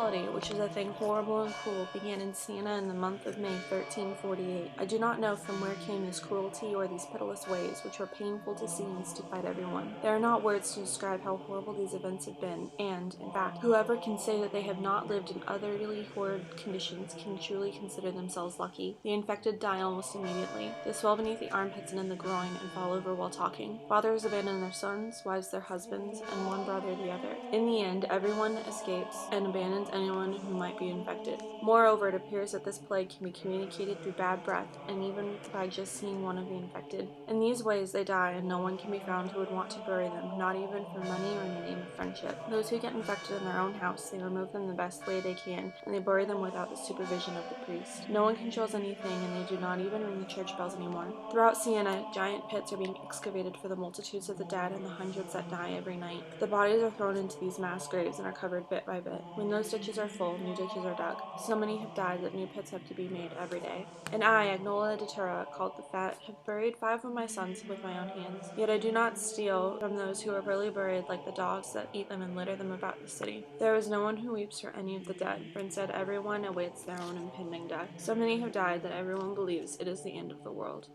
brutality, which is a thing horrible and cruel, began in Siena in the month of May 1348. I do not know from where came this cruelty or these pitiless ways, which were painful to see and stupefied everyone. There are not words to describe how horrible these events have been, and, in fact, whoever can say that they have not lived in utterly horrid conditions can truly consider themselves lucky. The infected die almost immediately. They swell beneath the armpits and in the groin, and fall over while talking. Fathers abandon their sons, wives their husbands, and one brother the other. In the end, everyone escapes and abandons anyone who might be infected. Moreover, it appears that this plague can be communicated through bad breath, and even by just seeing one of the infected. In these ways they die, and no one can be found who would want to bury them, not even for money or in the name of friendship. Those who get infected in their own house, they remove them the best way they can, and they bury them without the supervision of the priest. No one controls anything, and they do not even ring the church bells anymore. Throughout Siena, giant pits are being excavated for the multitudes of the dead and the hundreds that die every night. The bodies are thrown into these mass graves and are covered bit by bit. When those ditches are full, new ditches are dug. So many have died that new pits have to be made every day. And I, Agnola Datura, called the Fat, have buried 5 of my sons with my own hands. Yet I do not steal from those who are really buried like the dogs that eat them and litter them about the city. There is no one who weeps for any of the dead, for instead everyone awaits their own impending death. So many have died that everyone believes it is the end of the world.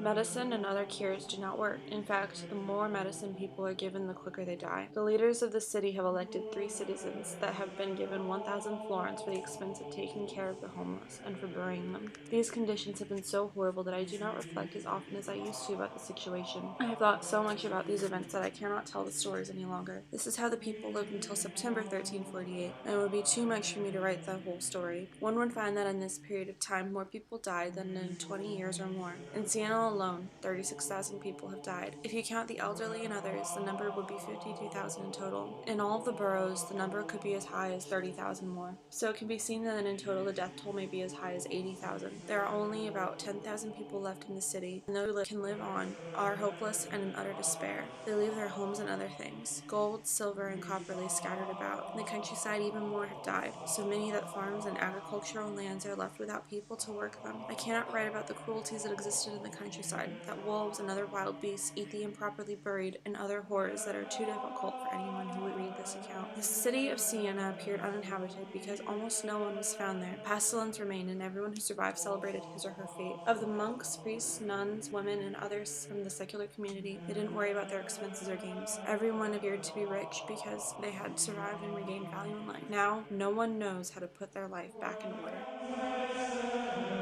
Medicine and other cures do not work. In fact, the more medicine people are given, the quicker they die. The leaders of the city have elected 3 citizens that have been given 1,000 florins for the expense of taking care of the homeless and for burying them. These conditions have been so horrible that I do not reflect as often as I used to about the situation. I have thought so much about these events that I cannot tell the stories any longer. This is how the people lived until September 1348, and it would be too much for me to write the whole story. One would find that in this period of time more people died than in 20 years or more. In Siena alone, 36,000 people have died. If you count the elderly and others, the number would be 52,000 in total. In all of the boroughs, the number could be as high as 30,000 more. So it can be seen that in total the death toll may be as high as 80,000. There are only about 10,000 people left in the city, and those who can live on are hopeless and in utter despair. They leave their homes and other things. Gold, silver, and copper lay scattered about. In the countryside even more have died, so many that farms and agricultural lands are left without people to work them. I cannot write about the cruelties that existed in the countryside, that wolves and other wild beasts eat the improperly buried, and other horrors that are too difficult for anyone who would read this account. The city of Siena appeared uninhabited because almost no one was found there. Pestilence remained, and everyone who survived celebrated his or her fate. Of the monks, priests, nuns, women, and others from the secular community, they didn't worry about their expenses or games. Everyone appeared to be rich because they had survived and regained value in life. Now, no one knows how to put their life back in order.